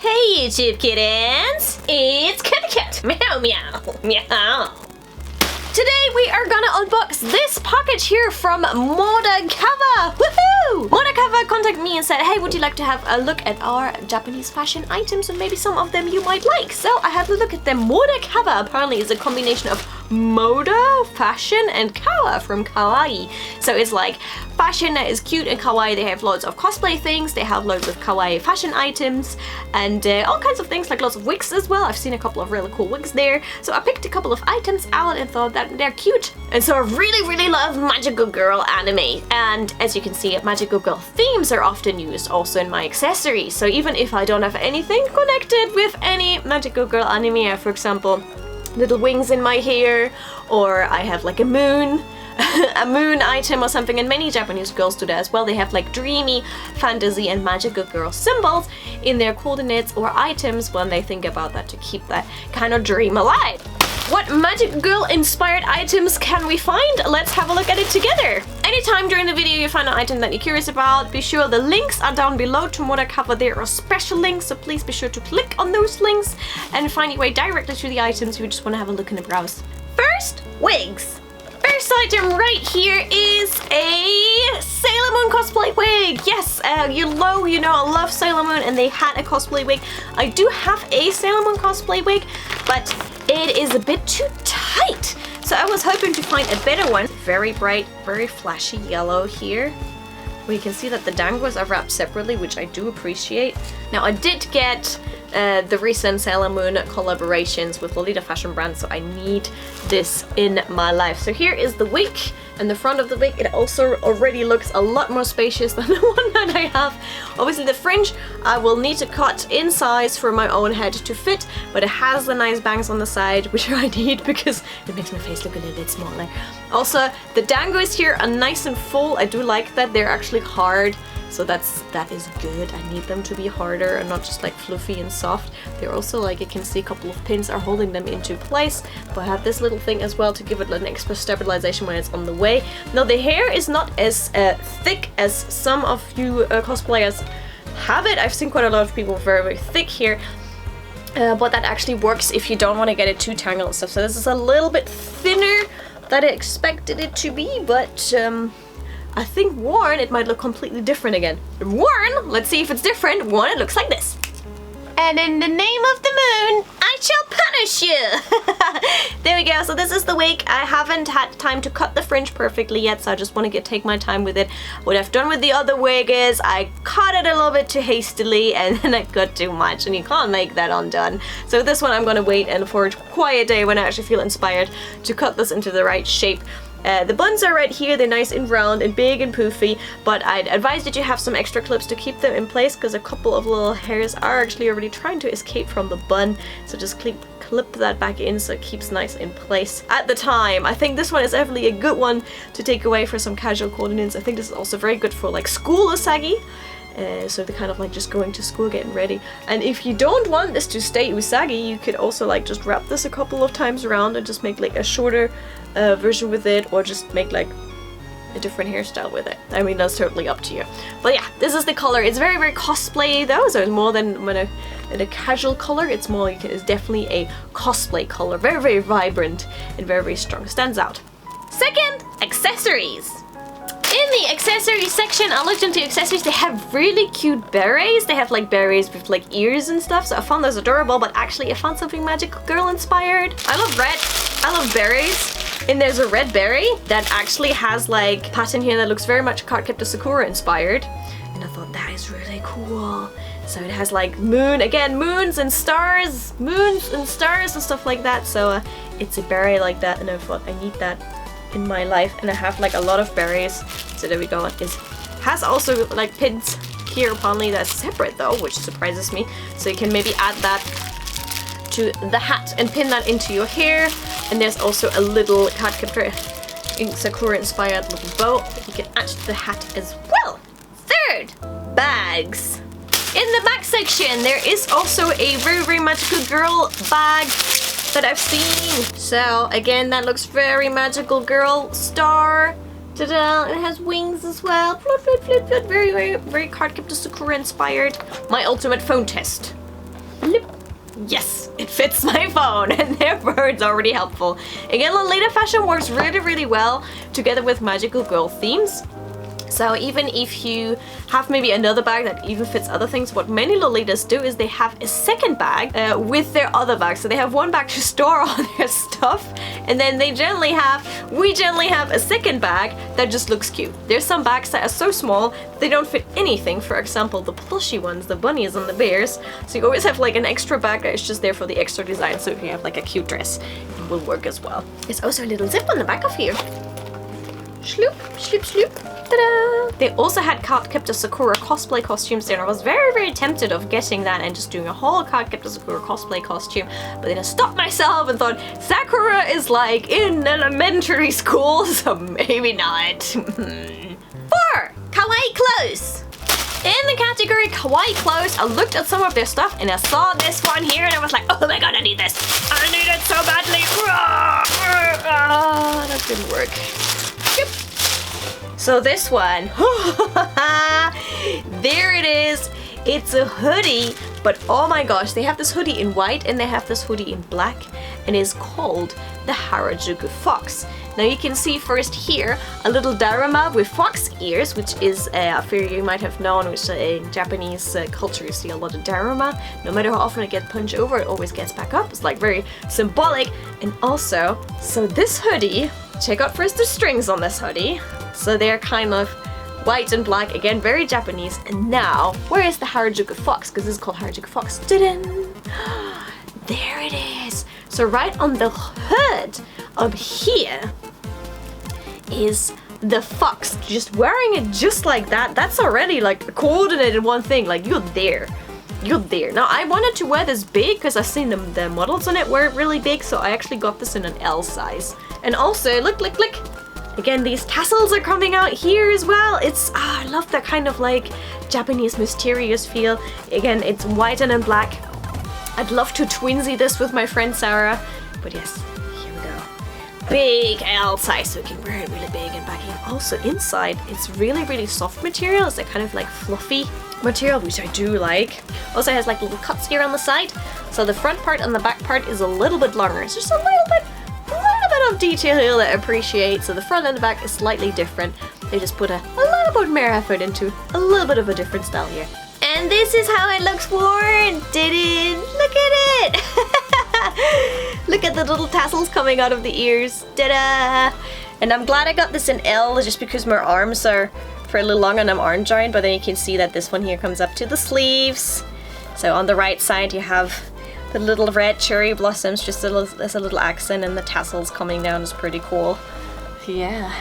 Hey YouTube kittens! It's Cathy Cat! Meow meow! Meow! Today we are gonna unbox this package here from Modakawa! Woohoo! Modakawa contacted me and said, hey, would you like to have a look at our Japanese fashion items and maybe some of them you might like? So I had a look at them. Modakawa apparently is a combination of Moda, fashion, and Kawa from Kawaii. So it's like fashion that is cute and kawaii. They have loads of cosplay things, they have loads of kawaii fashion items, and all kinds of things, like lots of wigs as well. I've seen a couple of really cool wigs there. So I picked a couple of items out and thought that they're cute. And so I really love Magical Girl anime. And as you can see, Magical Girl themes are often used also in my accessories. So even if I don't have anything connected with any Magical Girl anime, for example, little wings in my hair, or I have like a moon item or something, and many Japanese girls do that as well. They have like dreamy fantasy and magical girl symbols in their coordinates or items when they think about that to keep that kind of dream alive. What magic girl inspired items can we find? Let's have a look at it together. Anytime during the video you find an item that you're curious about, be sure the links are down below to Modakawa. There are special links, so please be sure to click on those links and find your way directly to the items if you just want to have a look in the browse. First, wigs. First item right here is a Sailor Moon cosplay wig. Yes, you know I love Sailor Moon, and they had a cosplay wig. I do have a Sailor Moon cosplay wig, but it is a bit too tight. So I was hoping to find a better one. Very bright, very flashy yellow here. We can see that the dangles are wrapped separately, which I do appreciate. Now I did get the recent Sailor Moon collaborations with Lolita fashion brand, so I need this in my life. So here is the wig, and the front of the wig, it also already looks a lot more spacious than the one that I have. Obviously the fringe I will need to cut in size for my own head to fit, but it has the nice bangs on the side, which I need because it makes my face look a little bit smaller. Also, the dangles here are nice and full. I do like that they're actually hard. So that is good. I need them to be harder and not just like fluffy and soft. They're also, like you can see, a couple of pins are holding them into place. But I have this little thing as well to give it an extra stabilization when it's on the way. Now the hair is not as thick as some of you cosplayers have it. I've seen quite a lot of people with very thick hair. But that actually works if you don't want to get it too tangled and stuff. So this is a little bit thinner than I expected it to be, but I think worn, it might look completely different again. Worn, let's see if it's different. Worn, it looks like this. And in the name of the moon, I shall punish you! There we go, so this is the wig. I haven't had time to cut the fringe perfectly yet, so I just want to take my time with it. What I've done with the other wig is I cut it a little bit too hastily, and then I cut too much, and you can't make that undone. So this one I'm going to wait and for a quiet day when I actually feel inspired to cut this into the right shape. The buns are right here, they're nice and round and big and poofy, but I'd advise that you have some extra clips to keep them in place, because a couple of little hairs are actually already trying to escape from the bun, so just clip that back in so it keeps nice in place. At the time, I think this one is definitely a good one to take away for some casual coordinates. I think this is also very good for like school usagi. So they're kind of like just going to school, getting ready. And if you don't want this to stay usagi, you could also like just wrap this a couple of times around and just make like a shorter version with it, or just make like a different hairstyle with it. I mean, that's totally up to you. But yeah, this is the color. It's very cosplay though, so it's more than a casual color. It's more, it's definitely a cosplay color. Very vibrant and very strong. Stands out. Second, accessories. In the accessories section, I looked into accessories. They have really cute berets. They have like berets with like ears and stuff, so I found those adorable, but actually I found something Magical Girl inspired. I love red. I love berets. And there's a red beret that actually has like pattern here that looks very much Cardcaptor Sakura inspired. And I thought that is really cool. So it has like moon, again, moons and stars and stuff like that. So it's a beret like that, and I thought I need that in my life, and I have like a lot of berets, so there we go. It has also like pins here apparently that's separate though, which surprises me, so you can maybe add that to the hat and pin that into your hair. And there's also a little Cardcaptor Sakura inspired little bow that you can add to the hat as well. Third, bags. In the bag section there is also a very Magical Girl bag that I've seen. So again, that looks very Magical Girl star. Ta-da! It has wings as well. Flip, flip, flip, flip. Very Cardcaptor Sakura inspired. My ultimate phone test. Yes, it fits my phone, and therefore it's already helpful. Again, Lolita fashion works really well together with magical girl themes. So even if you have maybe another bag that even fits other things, what many Lolitas do is they have a second bag with their other bag. So they have one bag to store all their stuff, and then we generally have a second bag that just looks cute. There's some bags that are so small they don't fit anything. For example, the plushy ones, the bunnies and the bears. So you always have like an extra bag that is just there for the extra design. So if you have like a cute dress, it will work as well. There's also a little zip on the back of here. Sloop, sloop, sloop. Ta-da! They also had Cardcaptor Sakura cosplay costumes there, and I was very tempted of getting that and just doing a whole Cardcaptor Sakura cosplay costume, but then I stopped myself and thought Sakura is like in elementary school, so maybe not. 4. Kawaii clothes. In the category Kawaii clothes, I looked at some of their stuff and I saw this one here and I was like, oh my god, I need this. I need it so badly. That didn't work. So this one, there it is. It's a hoodie, but oh my gosh, they have this hoodie in white and they have this hoodie in black, and it's called the Harajuku Fox. Now you can see first here a little diorama with fox ears, which is a figure you might have known, which in Japanese culture you see a lot of diorama. No matter how often it gets punched over, it always gets back up. It's like very symbolic. And also, so this hoodie, check out first the strings on this hoodie. So they're kind of white and black, again very Japanese. And now, where is the Harajuku Fox? Because this is called Harajuku Fox. Ta-da! There it is. So right on the hood up here is the fox, just wearing it just like that. That's already like coordinated one thing, like you're there. You're there. Now I wanted to wear this big because I've seen the models on it wear it really big, so I actually got this in an L size. And also, look. Again, these tassels are coming out here as well. It's, I love that kind of like Japanese mysterious feel. Again, it's white and in black. I'd love to twinsy this with my friend Sarah, but yes, here we go. Big L size, so you can wear it really big and baggy. Also inside, it's really soft material. It's a kind of like fluffy material, which I do like. Also has like little cuts here on the side, so the front part and the back part is a little bit longer. It's just a little bit of detail here that I appreciate. So the front and the back is slightly different. They just put a little bit more effort into a little bit of a different style here. And this is how it looks worn. Didn't look at it. Look at the little tassels coming out of the ears. Ta-da! And I'm glad I got this in L just because my arms are fairly long and I'm arm joined, but then you can see that this one here comes up to the sleeves. So on the right side you have the little red cherry blossoms, just there's a little accent, and the tassels coming down is pretty cool. Yeah.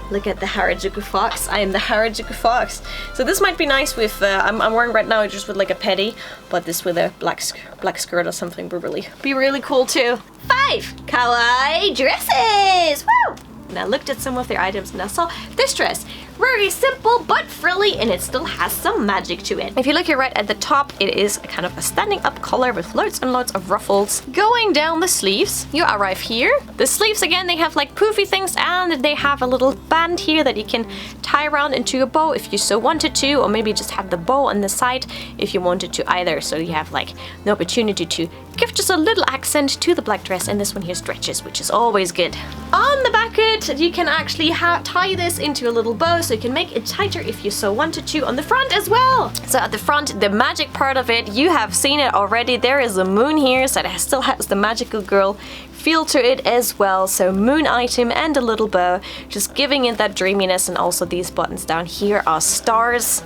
Look at the Harajuku Fox. I am the Harajuku Fox. So this might be nice with, I'm wearing right now just with like a petty, but this with a black skirt or something would be really cool too. 5 Kawaii dresses! Woo! And I looked at some of their items and I saw this dress. Very simple but frilly, and it still has some magic to it. If you look here right at the top, it is kind of a standing up collar with loads and loads of ruffles. Going down the sleeves, you arrive here. The sleeves, again, they have like poofy things, and they have a little band here that you can tie around into a bow if you so wanted to, or maybe just have the bow on the side if you wanted to either. So you have like the opportunity to give just a little accent to the black dress, and this one here stretches, which is always good. On the back it, you can actually tie this into a little bow, so you can make it tighter if you so wanted to on the front as well. So at the front, the magic part of it, you have seen it already. There is a moon here, so it still has the magical girl feel to it as well. So moon item and a little bow, just giving it that dreaminess. And also these buttons down here are stars.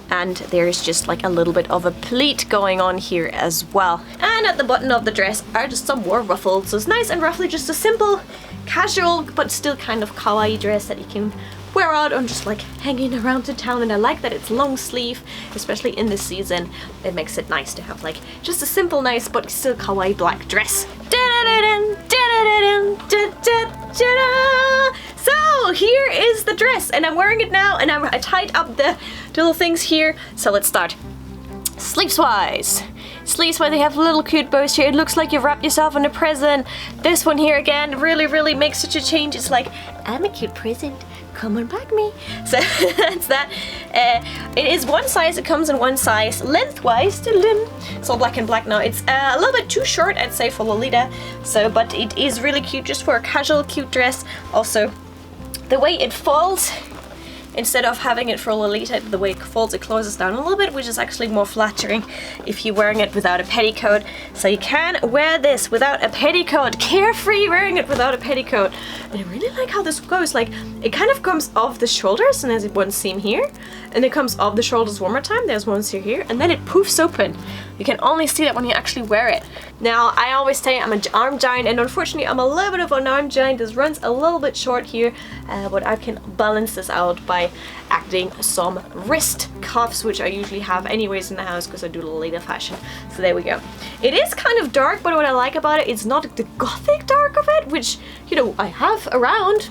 And there's just like a little bit of a pleat going on here as well. And at the button of the dress are just some more ruffles. So it's nice and ruffly, just a simple, casual, but still kind of kawaii dress that you can wear out on just like hanging around to town. And I like that it's long sleeve, especially in this season. It makes it nice to have like just a simple, nice, but still kawaii black dress. So here is the dress, and I'm wearing it now, and I tied up the little things here. So let's start. Sleeves-wise, where they have little cute bows here. It looks like you've wrapped yourself in a present. This one here again really makes such a change. It's like, I'm a cute present. come on back me. So that's that. It is one size. It comes in one size lengthwise. It's all black and black now. It's a little bit too short, I'd say, for Lolita. So, but it is really cute just for a casual, cute dress. Also, the way it folds, instead of having it for Lolita, the way it folds, it closes down a little bit, which is actually more flattering if you're wearing it without a petticoat. So you can wear this without a petticoat, carefree wearing it without a petticoat. And I really like how this goes. Like, it kind of comes off the shoulders, and there's one seam here, and it comes off the shoulders one more time. There's one seam here, and then it poofs open. You can only see that when you actually wear it. Now, I always say I'm an arm giant, and unfortunately I'm a little bit of an arm giant. This runs a little bit short here, but I can balance this out by adding some wrist cuffs, which I usually have anyways in the house because I do Lolita fashion. So there we go. It is kind of dark, but what I like about it, it's not the gothic dark of it, which, you know, I have around.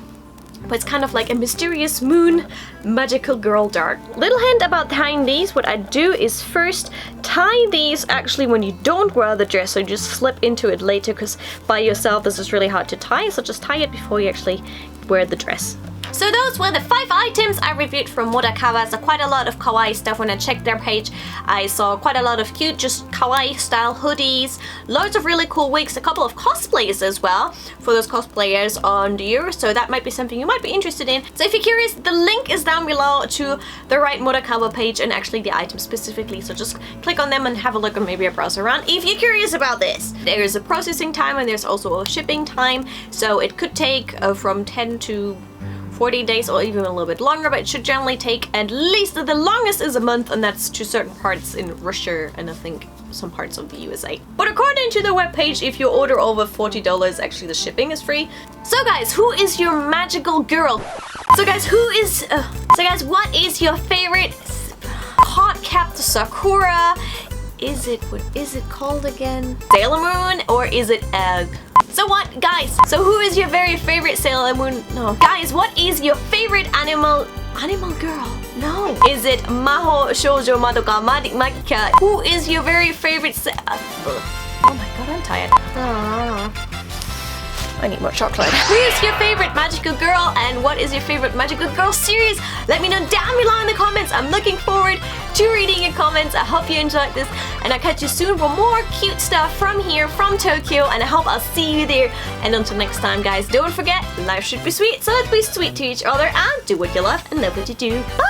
But it's kind of like a mysterious moon, magical girl dark. Little hint about tying these. What I do is first tie these actually when you don't wear the dress, so you just slip into it later, because by yourself this is really hard to tie, so just tie it before you actually wear the dress. So those were the 5 items I reviewed from Modakawa. So quite a lot of kawaii stuff. When I checked their page, I saw quite a lot of cute, just kawaii style hoodies, loads of really cool wigs, a couple of cosplays as well for those cosplayers on the year. So that might be something you might be interested in. So if you're curious, the link is down below to the right Modakawa page and actually the items specifically. So just click on them and have a look and maybe a browse around if you're curious about this. There's a processing time and there's also a shipping time. So it could take from 10 to 40 days or even a little bit longer, but it should generally take at least, the longest is a month, and that's to certain parts in Russia and I think some parts of the USA. But according to the webpage, if you order over $40, actually the shipping is free. So guys, who is your magical girl? So guys, what is your favorite hot capped Sakura? What is it called again? Sailor Moon, or is it so what, guys? So who is your very favorite Sailor Moon? No. Guys, what is your favorite animal girl? No. Is it Maho Shoujo Madoka Magika? Who is your very favorite oh my god, I'm tired. I need more chocolate. Who is your favorite magical girl, and what is your favorite magical girl series? Let me know down below in the comments. I'm looking forward to reading your comments. I hope you enjoyed this, and I'll catch you soon for more cute stuff from here, from Tokyo, and I hope I'll see you there. And until next time, guys, don't forget, life should be sweet, so let's be sweet to each other and do what you love and love what you do. Bye!